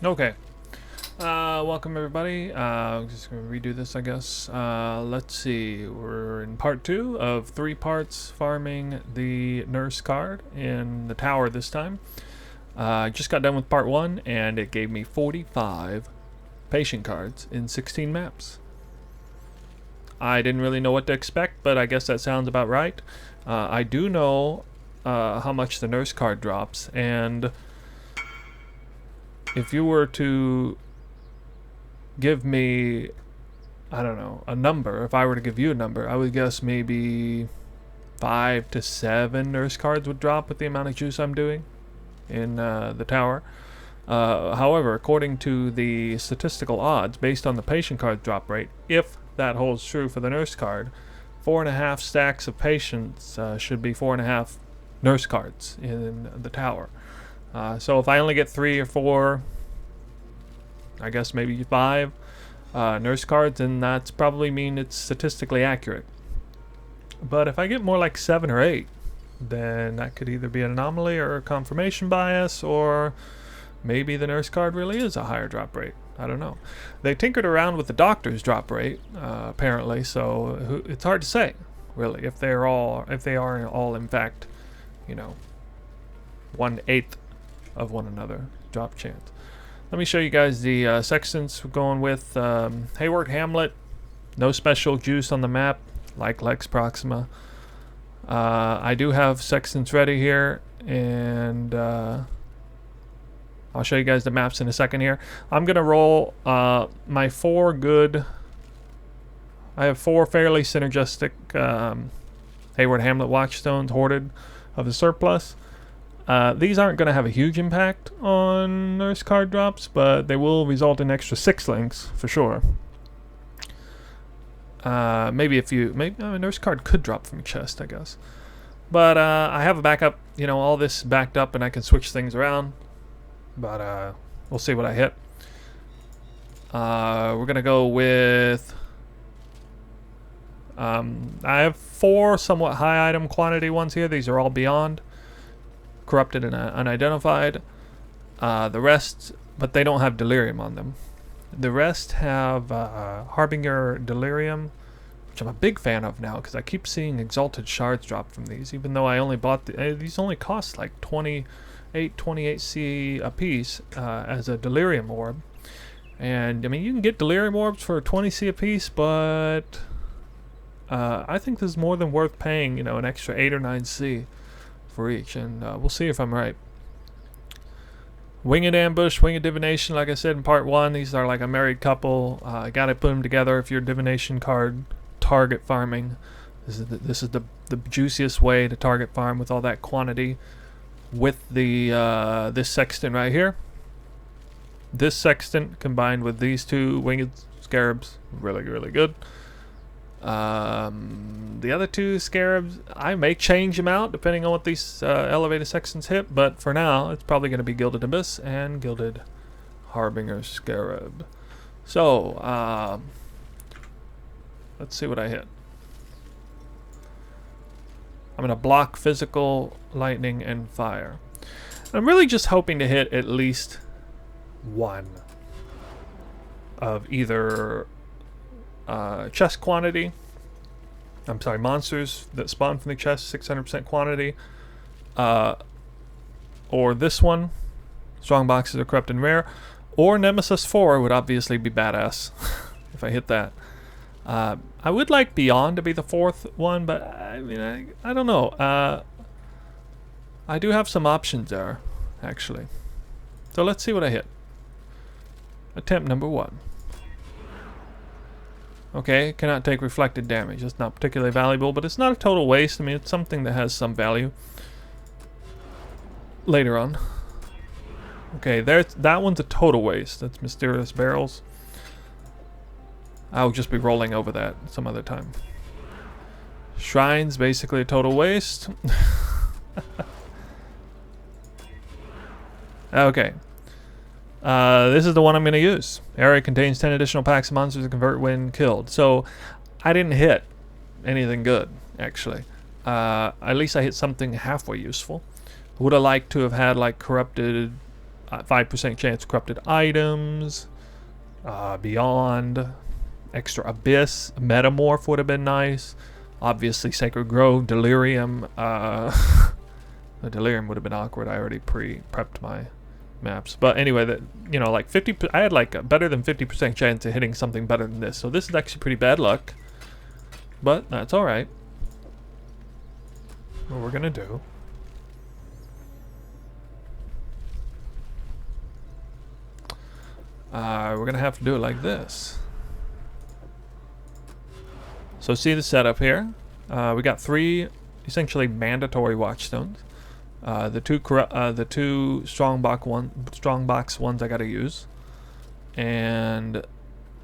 Okay. Welcome everybody. I'm just gonna redo this, I guess. Let's see. We're in part 2 of 3 parts farming the nurse card in the tower this time. I just got done with part 1 and it gave me 45 patient cards in 16 maps. I didn't really know what to expect, but I guess that sounds about right. I do know how much the nurse card drops, and if you were to give me, I don't know, a number, if I were to give you a number, I would guess maybe 5 to 7 nurse cards would drop with the amount of juice I'm doing in the tower. However, according to the statistical odds, based on the patient card drop rate, if that holds true for the nurse card, 4.5 stacks of patients should be 4.5 nurse cards in the tower. So if I only get 3 or 4, I guess maybe 5 nurse cards, then that's probably mean it's statistically accurate. But if I get more like 7 or 8, then that could either be an anomaly or a confirmation bias, or maybe the nurse card really is a higher drop rate. I don't know. They tinkered around with the doctor's drop rate, apparently, so it's hard to say, really, if they are all in fact, you know, 1/8 of one another drop chance. Let me show you guys the Sextants we're going with. Haewark, Hamlet, no special juice on the map, like Lex Proxima. I do have Sextants ready here, and I'll show you guys the maps in a second here. I'm going to roll my 4 good... I have 4 fairly synergistic Haewark, Hamlet, Watchstones, Hoarded of the surplus. These aren't going to have a huge impact on nurse card drops, but they will result in extra 6 links for sure. Maybe a nurse card could drop from a chest, I guess. But I have a backup, you know, all this backed up, and I can switch things around. But we'll see what I hit. We're gonna go with I have 4 somewhat high item quantity ones here. These are all beyond corrupted and unidentified. The rest, but they don't have delirium on them. The rest have Harbinger delirium, which I'm a big fan of now because I keep seeing exalted shards drop from these, even though I only bought these only cost like 28 C a piece as a delirium orb. And I mean, you can get delirium orbs for 20 C a piece, but I think this is more than worth paying, you know, an extra 8 or 9 C for each, and we'll see if I'm right. Winged Ambush, Winged Divination, like I said in part 1, these are like a married couple. Gotta put them together if you're Divination card target farming. This is the juiciest way to target farm with all that quantity. With the this Sextant right here. This Sextant combined with these 2 Winged Scarabs, really good. The other 2 Scarabs, I may change them out depending on what these elevated Sextants hit, but for now it's probably going to be Gilded Abyss and Gilded Harbinger Scarab. So let's see what I hit. I'm going to block physical, lightning, and fire. I'm really just hoping to hit at least 1 of either chest quantity. I'm sorry, monsters that spawn from the chest, 600% quantity. Or this one, Strongboxes are corrupt and rare. Or Nemesis 4 would obviously be badass if I hit that. I would like Beyond to be the 4th one, but I mean, I don't know. I do have some options there, actually. So let's see what I hit. Attempt number 1. Okay, cannot take reflected damage. It's not particularly valuable, but it's not a total waste. I mean, it's something that has some value later on. Okay, that one's a total waste. That's Mysterious Barrels. I'll just be rolling over that some other time. Shrine's basically a total waste. Okay. This is the one I'm going to use. Area contains 10 additional packs of monsters that convert when killed. So I didn't hit anything good, actually. At least I hit something halfway useful. Would have liked to have had like corrupted 5% chance corrupted items. Beyond. Extra Abyss. Metamorph would have been nice. Obviously Sacred Grove. Delirium. The Delirium would have been awkward. I already prepped my maps. But anyway, that, you know, like 50, I had like a better than 50% chance of hitting something better than this. So this is actually pretty bad luck. But that's alright. What we're gonna do. We're gonna have to do it like this. So see the setup here. We got 3 essentially mandatory Watchstones. The two Strongbox ones I gotta use. And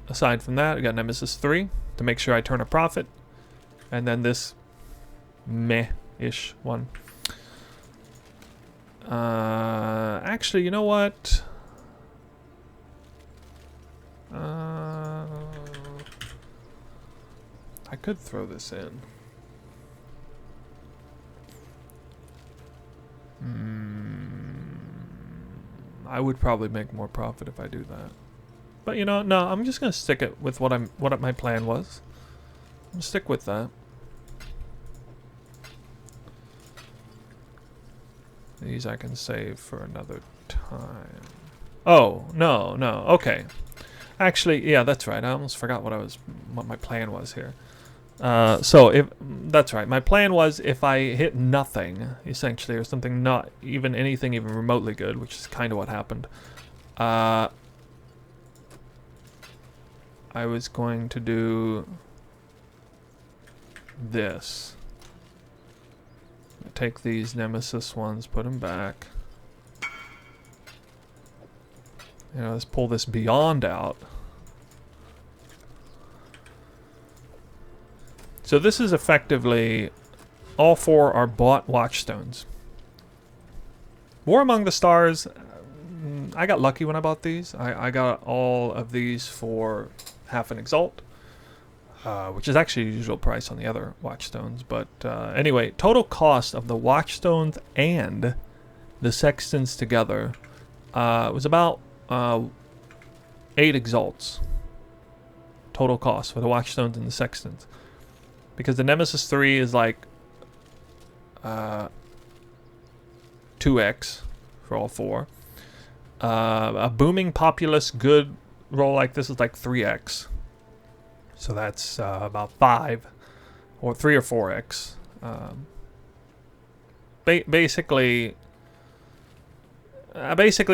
aside from that, we got Nemesis 3 to make sure I turn a profit. And then this meh-ish one. Actually, you know what? I could throw this in. I would probably make more profit if I do that. But you know, no, I'm just gonna stick it with what my plan was. I'll stick with that. These I can save for another time. Oh, no, okay. Actually, yeah, that's right. I almost forgot what my plan was here. So that's right. My plan was if I hit nothing, essentially, or something not even anything even remotely good, which is kind of what happened. I was going to do this. Take these Nemesis ones, put them back. You know, let's pull this Beyond out. So this is effectively, all 4 are bought Watchstones. War Among the Stars, I got lucky when I bought these. I got all of these for half an Exalt. Which is actually the usual price on the other Watchstones. But anyway, total cost of the Watchstones and the Sextants together was about 8 Exalts. Total cost for the Watchstones and the Sextants. Because the Nemesis 3 is like 2x for all 4. A Booming Populous good roll like this is like 3x. So that's about 5 or 3 or 4x. Basically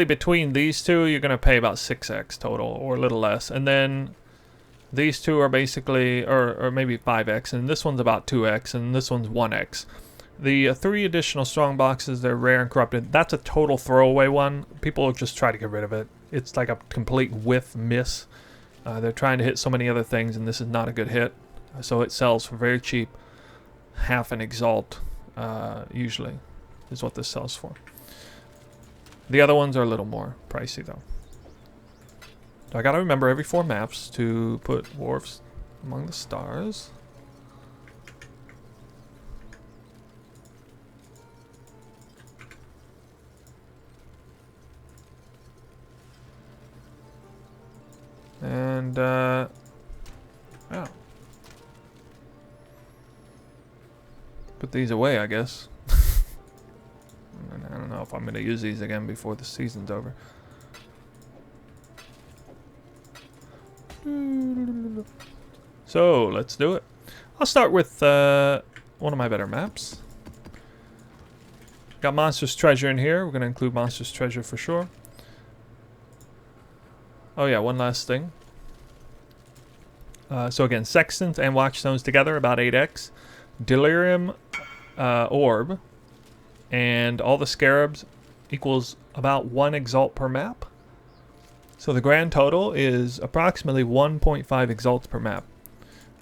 between these two, you're going to pay about 6x total or a little less. And then these two are basically, or maybe 5x. And this one's about 2x and this one's 1x. The 3 additional Strongboxes, they're rare and corrupted. That's a total throwaway one. People just try to get rid of it. It's like a complete whiff miss. They're trying to hit so many other things, and this is not a good hit. So it sells for very cheap. Half an Exalt, usually, is what this sells for. The other ones are a little more pricey, though. So I gotta remember every 4 maps to put Wharfs Among the Stars. And, oh. Put these away, I guess. I don't know if I'm going to use these again before the season's over. So, let's do it. I'll start with one of my better maps. Got Monstrous Treasure in here. We're going to include Monstrous Treasure for sure. Oh yeah, one last thing. So again, Sextants and Watchstones together, about 8x. Delirium Orb and all the Scarabs equals about 1 Exalt per map. So the grand total is approximately 1.5 Exalts per map.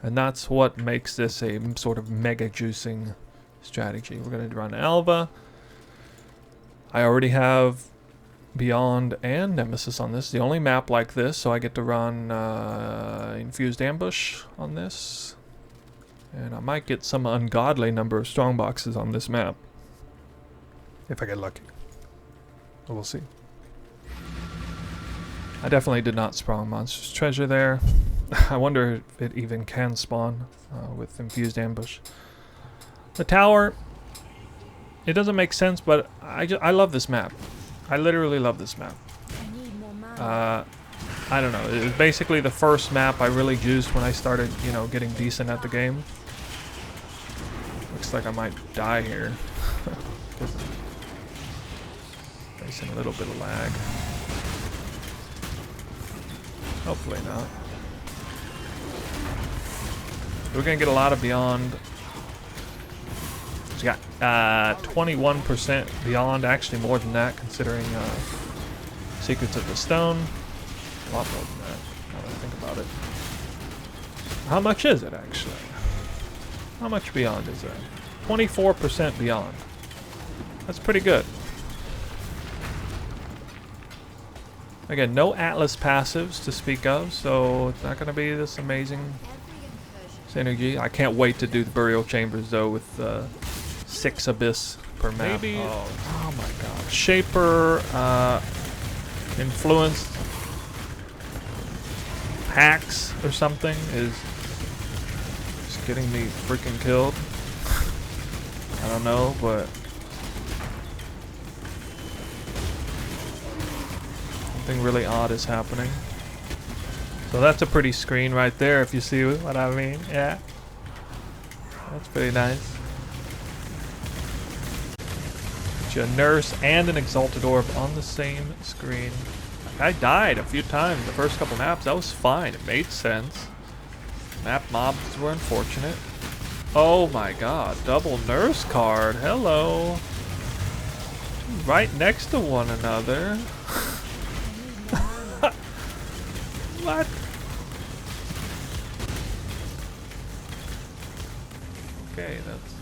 And that's what makes this a sort of mega juicing strategy. We're going to run Alva. I already have Beyond and Nemesis on this. The only map like this, so I get to run Infused Ambush on this. And I might get some ungodly number of Strongboxes on this map. If I get lucky. But we'll see. I definitely did not spawn monstrous treasure there. I wonder if it even can spawn with infused ambush. The tower, it doesn't make sense, but I love this map. I literally love this map. I don't know. It was basically the first map I really juiced when I started, you know, getting decent at the game. Looks like I might die here. Facing a little bit of lag. Hopefully not. We're gonna get a lot of beyond. We got 21% beyond, actually more than that, considering Secrets of the Stone. A lot more than that, now that I think about it. How much is it, actually? How much beyond is that? 24% beyond. That's pretty good. Again, no Atlas passives to speak of, so it's not going to be this amazing synergy. I can't wait to do the Burial Chambers, though, with 6 Abyss per map. Maybe, oh my god. Shaper, influenced hacks or something is just getting me freaking killed. I don't know, but something really odd is happening. So that's a pretty screen right there, if you see what I mean. Yeah, that's pretty nice. Get you a nurse and an exalted orb on the same screen. I died a few times the first couple maps. That was fine. It made sense. Map mobs were unfortunate. Oh my god. Double nurse card. Hello. Right next to one another. What? Okay, that's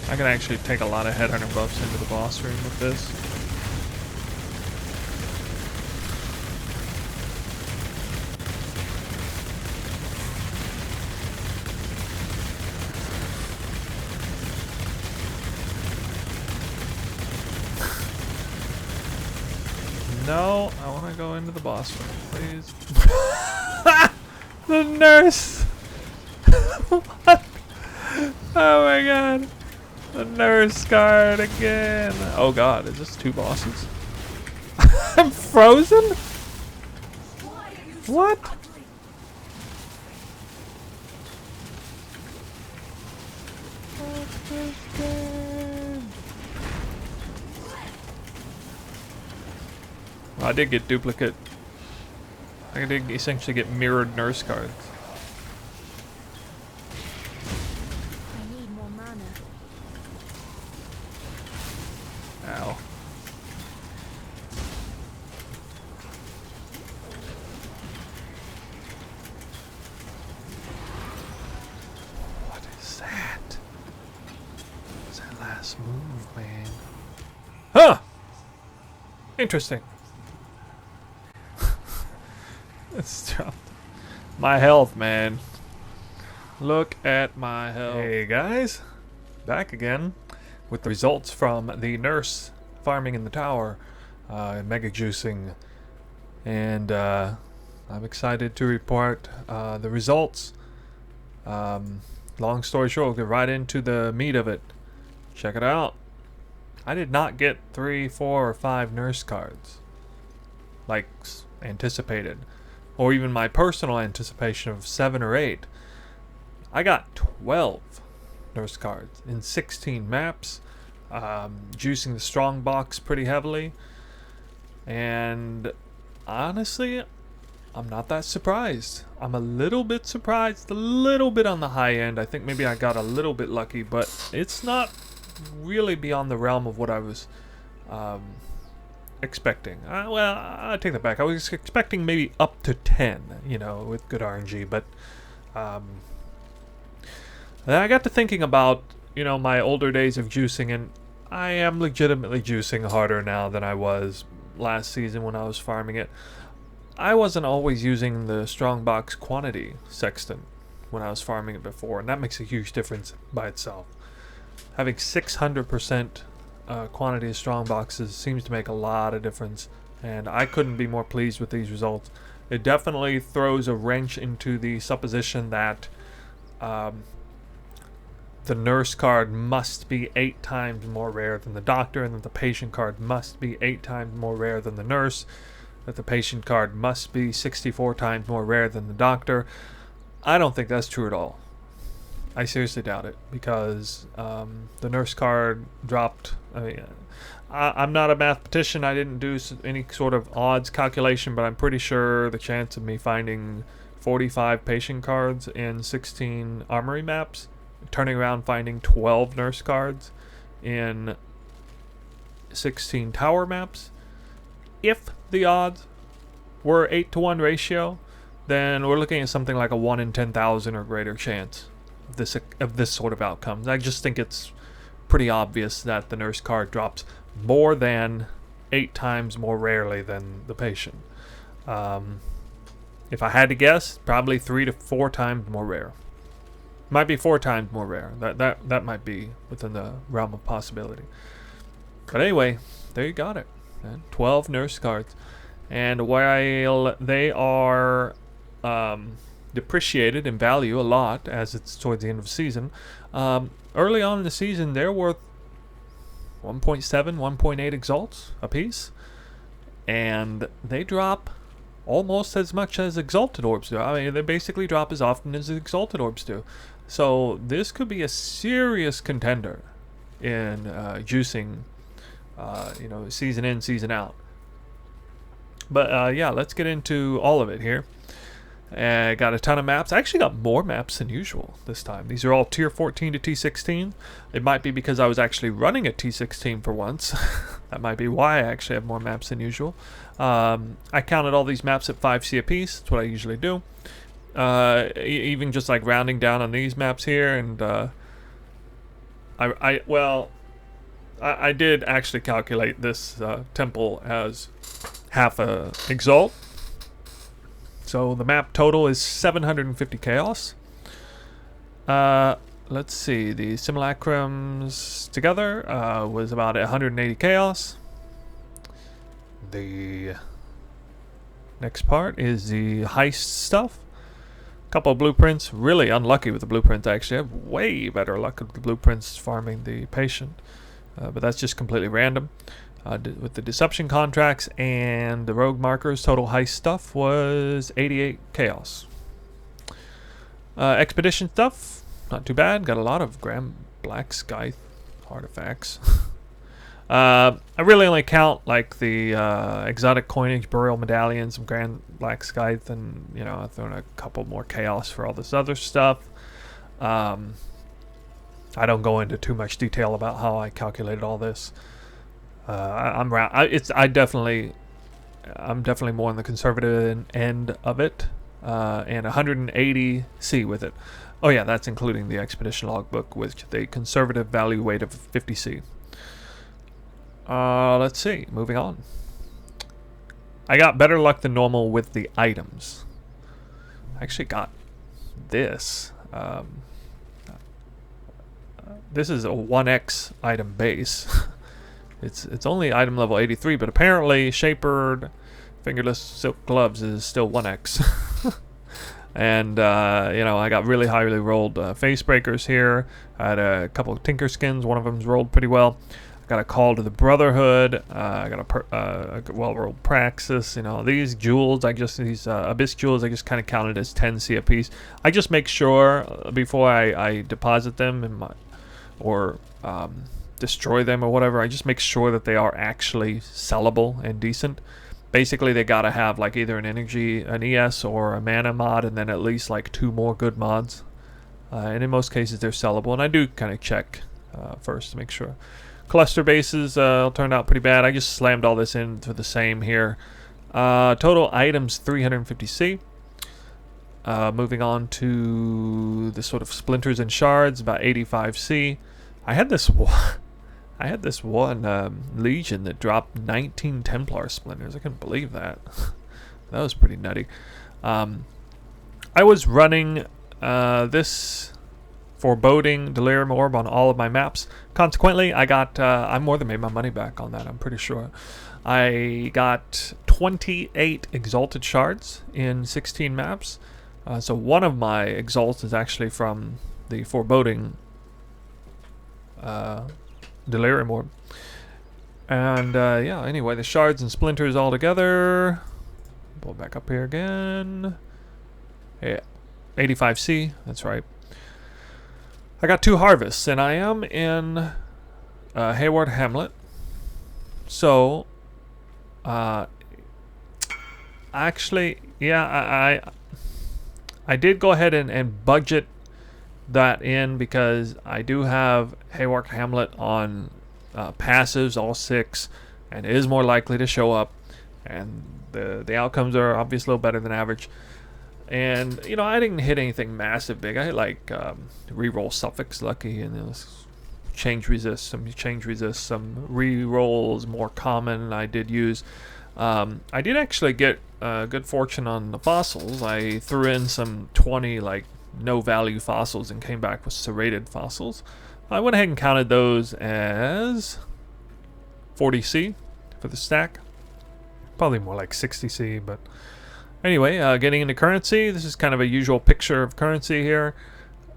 I can actually take a lot of headhunter buffs into the boss room with this. No, I want to go into the boss room, please. The nurse! What? Oh my god. The nurse card again. Oh god, is this 2 bosses? I'm frozen? What? I did get duplicate. I did essentially get mirrored nurse cards. I need more mana. Ow. What is that? What's that last move, man? Huh! Interesting. It's dropped. My health, man. Look at my health. Hey guys, back again with the results from the nurse farming in the tower, mega juicing, and I'm excited to report the results. Long story short, we'll get right into the meat of it. Check it out. I did not get 3, 4, or 5 nurse cards like anticipated, or even my personal anticipation of 7 or 8. I got 12 nurse cards in 16 maps, juicing the Strongbox pretty heavily, and honestly, I'm not that surprised. I'm a little bit surprised, a little bit on the high end. I think maybe I got a little bit lucky, but it's not really beyond the realm of what I was expecting. Well, I take that back. I was expecting maybe up to 10, you know, with good RNG, but then I got to thinking about, you know, my older days of juicing, and I am legitimately juicing harder now than I was last season when I was farming it. I wasn't always using the Strongbox quantity Sextant when I was farming it before, and that makes a huge difference by itself. Having 600% quantity of strong boxes seems to make a lot of difference, and I couldn't be more pleased with these results. It definitely throws a wrench into the supposition that the nurse card must be 8 times more rare than the doctor, and that the patient card must be 8 times more rare than the nurse, that the patient card must be 64 times more rare than the doctor. I don't think that's true at all. I seriously doubt it, because the nurse card dropped. I mean, I'm not a mathematician. I didn't do any sort of odds calculation, but I'm pretty sure the chance of me finding 45 patient cards in 16 armory maps, turning around finding 12 nurse cards in 16 tower maps, if the odds were 8-to-1 ratio, then we're looking at something like a 1 in 10,000 or greater chance of this sort of outcomes. I just think it's pretty obvious that the nurse card drops more than 8 times more rarely than the patient. If I had to guess, probably 3 to 4 times more rare. Might be 4 times more rare. That might be within the realm of possibility. But anyway, there you got it. 12 nurse cards. And while they are depreciated in value a lot as it's towards the end of the season, early on in the season they're worth 1.7, 1.8 exalts a piece, and they drop almost as much as exalted orbs do. I mean, they basically drop as often as exalted orbs do. So this could be a serious contender in juicing, season in, season out. But yeah, let's get into all of it here. Got a ton of maps. I actually got more maps than usual this time. These are all tier 14 to T16. It might be because I was actually running a T16 for once. That might be why I actually have more maps than usual. I counted all these maps at 5C apiece. That's what I usually do. Even just like rounding down on these maps here, and I did actually calculate this temple as half a exalt. So the map total is 750 chaos. Let's see, the simulacrums together was about 180 chaos. The next part is the heist stuff. Couple of blueprints. Really unlucky with the blueprints, actually. I have way better luck with the blueprints farming the patient. But that's just completely random. With the deception contracts and the rogue markers, total heist stuff was 88 chaos. Expedition stuff, not too bad. Got a lot of Grand Black Sky artifacts. I really only count like the exotic coinage, burial medallions, some Grand Black Scythe, and I've thrown a couple more chaos for all this other stuff. I don't go into too much detail about how I calculated all this. I'm definitely more on the conservative end of it, and 180 C with it. Oh yeah, that's including the expedition logbook with the conservative value weight of 50 C. Let's see. Moving on. I got better luck than normal with the items. I actually got this. This is a 1X item base. It's only item level 83, but apparently Shapered Fingerless Silk Gloves is still 1X. And, I got really highly rolled face breakers here. I had a couple of Tinker Skins. One of them's rolled pretty well. I got a Call to the Brotherhood. I got a well-rolled Praxis. These jewels, these Abyss jewels, I just kind of counted as 10C a piece. I just make sure before I deposit them in my, or destroy them or whatever, I just make sure that they are actually sellable and decent. Basically, they gotta have like either an ES or a mana mod, and then at least like 2 more good mods. And in most cases, they're sellable. And I do kind of check first to make sure. Cluster bases turned out pretty bad. I just slammed all this into the same here. Total items 350C. Moving on to the sort of splinters and shards, about 85C. I had this one Legion that dropped 19 Templar splinters. I couldn't believe that. That was pretty nutty. I was running this Foreboding Delirium Orb on all of my maps. Consequently, I got, I more than made my money back on that, I'm pretty sure. I got 28 Exalted Shards in 16 maps. So one of my Exalts is actually from the Foreboding Delirium Orb. And yeah, anyway, the shards and splinters all together. Pull it back up here again. Yeah, 85C, that's right. I got 2 harvests, and I am in Haewark Hamlet. So, actually, yeah, I did go ahead and budget that in because I do have Haewark Hamlet on passives, all 6, and it is more likely to show up, and the outcomes are obviously a little better than average. And you know, I didn't hit anything massive big. I hit like reroll suffix lucky, and change resist, some rerolls more common. I did use. I did actually get good fortune on the fossils. I threw in some 20 like no value fossils and came back with serrated fossils. I went ahead and counted those as 40C for the stack. Probably more like 60C, but anyway, getting into currency. This is kind of a usual picture of currency here.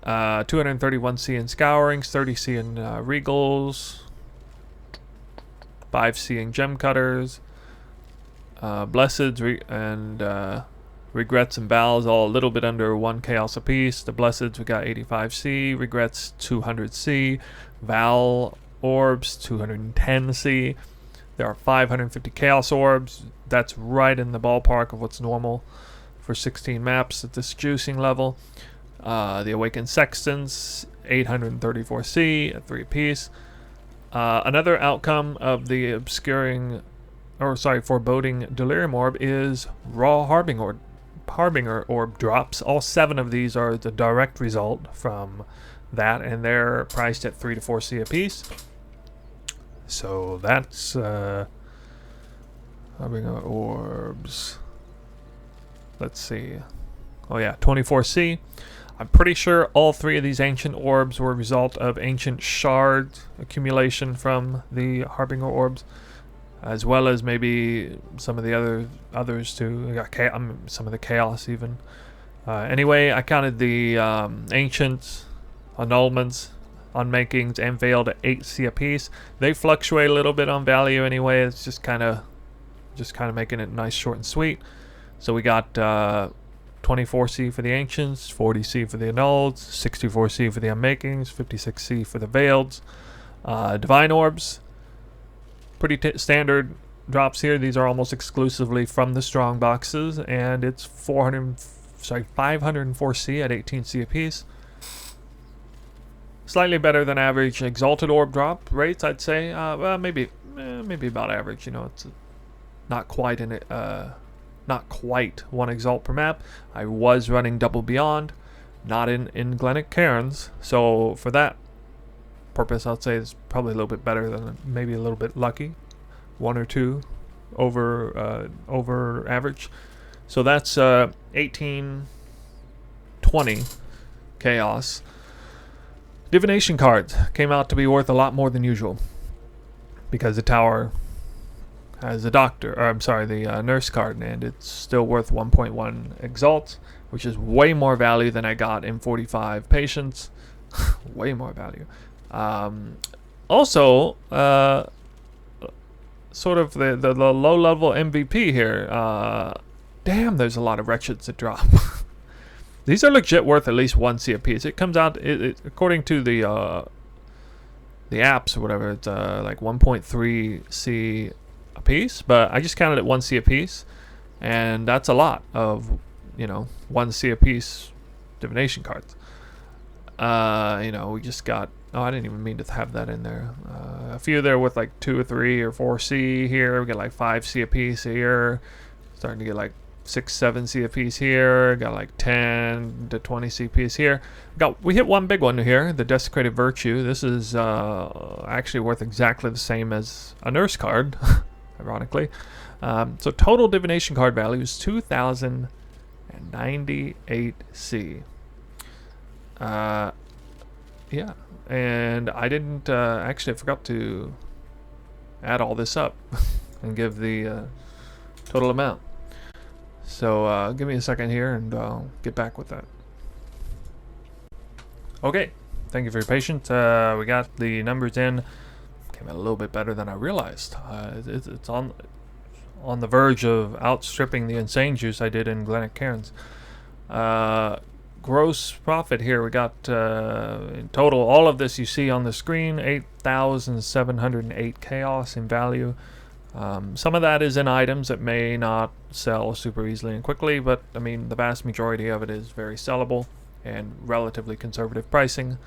231C in scourings, 30C in regals, 5C in gem cutters, blesseds and regrets and vows all a little bit under 1 chaos apiece. The blesseds we got 85C, regrets 200C, vow orbs 210C. There are 550 chaos orbs. That's right in the ballpark of what's normal for 16 maps at this juicing level. The awakened sextants 834C at 3 apiece. Another outcome of the foreboding delirium orb is raw Harbinger orb drops. All 7 of these are the direct result from that, and they're priced at 3 to 4C apiece. So that's Harbinger orbs. Let's see. Oh yeah, 24C. I'm pretty sure all 3 of these ancient orbs were a result of ancient shard accumulation from the Harbinger orbs, as well as maybe some of the others too. I got some of the chaos even. Anyway, I counted the ancient annulments, unmakings, and veiled at 8C apiece. They fluctuate a little bit on value anyway. It's just kind of making it nice, short, and sweet. So we got 24C for the ancients, 40C for the annulled, 64C for the unmakings, 56C for the veiled. Divine orbs, pretty standard drops here. These are almost exclusively from the Strongboxes, and it's 504C at 18C apiece. Slightly better than average exalted orb drop rates, I'd say. Well, maybe about average. You know, it's not quite one exalt per map. I was running double beyond, not in Glennick Cairns, so for that purpose, I'd say it's probably a little bit better than maybe a little bit lucky, 1 or 2 over average. So that's 1820 chaos. Divination cards came out to be worth a lot more than usual because the tower has the nurse card, and it's still worth 1.1 exalt, which is way more value than I got in 45 patience. Way more value. Also, sort of the low level MVP here. Damn, there's a lot of wretcheds that drop. These are legit worth at least 1C apiece. It comes out, according to the apps or whatever, it's like 1.3C apiece, but I just counted it 1C apiece, and that's a lot of 1C apiece divination cards. We just got, I didn't even mean to have that in there. A few there with like 2 or 3 or 4C here. We got like 5C apiece here. Starting to get like 6, 7C apiece here. Got like 10 to 20C apiece here. We hit one big one here, the Desecrated Virtue. This is actually worth exactly the same as a nurse card, ironically. So total divination card value is 2,098C. yeah, and I didn't actually I forgot to add all this up and give the total amount. So give me a second here and I'll get back with that. Okay, thank you for your patience. We got the numbers in. Came out a little bit better than I realized. It's on the verge of outstripping the insane juice I did in Glennick Cairns. Gross profit here, we got in total, all of this you see on the screen, 8,708 chaos in value. Some of that is in items that may not sell super easily and quickly, but I mean the vast majority of it is very sellable and relatively conservative pricing.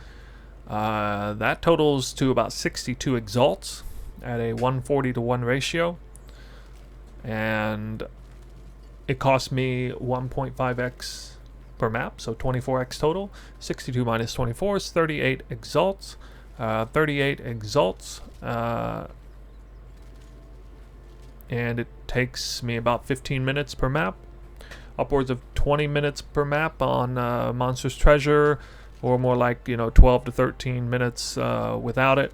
That totals to about 62 exalts at a 140 to 1 ratio, and it cost me 1.5x per map, so 24x total. 62 minus 24 is 38 exalts. 38 exalts, and it takes me about 15 minutes per map, upwards of 20 minutes per map on Monstrous Treasure, or more like 12 to 13 minutes without it.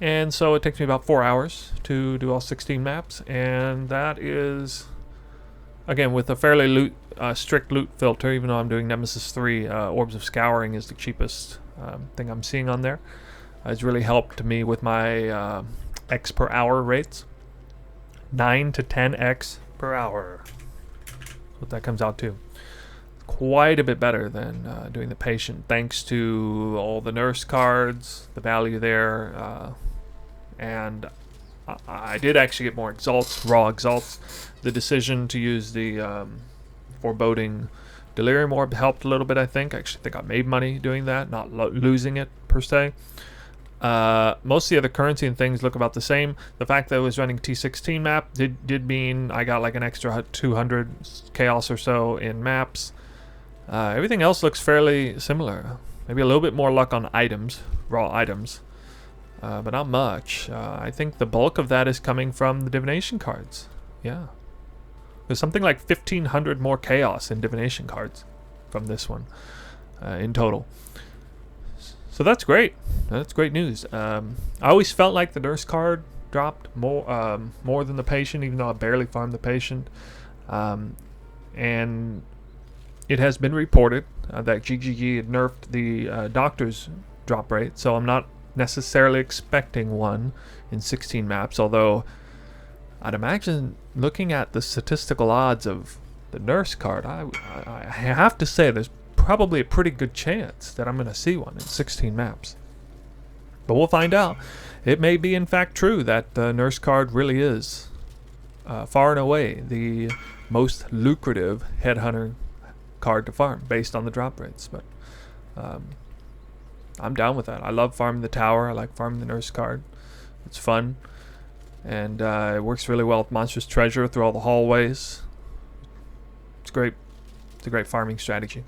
And so it takes me about 4 hours to do all 16 maps, and that is, again, with a fairly strict loot filter. Even though I'm doing Nemesis 3, Orbs of Scouring is the cheapest thing I'm seeing on there. It's really helped me with my X per hour rates. 9 to 10x per hour. That's what that comes out to. Quite a bit better than doing the patient, thanks to all the nurse cards, the value there, and I did actually get more exalts, raw exalts. The decision to use the foreboding delirium orb helped a little bit, I think. I actually think I made money doing that, not losing it per se. Most of the other currency and things look about the same. The fact that I was running T16 map did mean I got like an extra 200 chaos or so in maps. Everything else looks fairly similar. Maybe a little bit more luck on items, raw items, but not much. I think the bulk of that is coming from the divination cards. Yeah, there's something like 1,500 more chaos in divination cards from this one in total. So that's great. That's great news. I always felt like the nurse card dropped more than the patient, even though I barely farmed the patient. And it has been reported that GGG had nerfed the doctor's drop rate, so I'm not necessarily expecting one in 16 maps, although I'd imagine, looking at the statistical odds of the nurse card, I have to say there's probably a pretty good chance that I'm going to see one in 16 maps. But we'll find out. It may be in fact true that the nurse card really is far and away the most lucrative headhunter card to farm based on the drop rates. But I'm down with that. I love farming the tower. I like farming the nurse card. It's fun, and it works really well with Monstrous Treasure through all the hallways. It's great. It's a great farming strategy.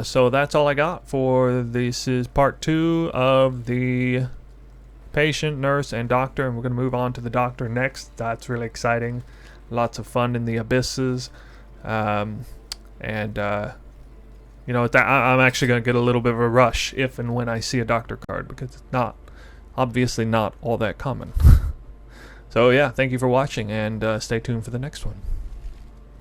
So that's all I got for this. Is part 2 of the patient, nurse, and doctor, and we're going to move on to the doctor next. That's really exciting. Lots of fun in the abysses. I'm actually going to get a little bit of a rush if and when I see a doctor card, because it's obviously not all that common. So yeah, thank you for watching, and stay tuned for the next one.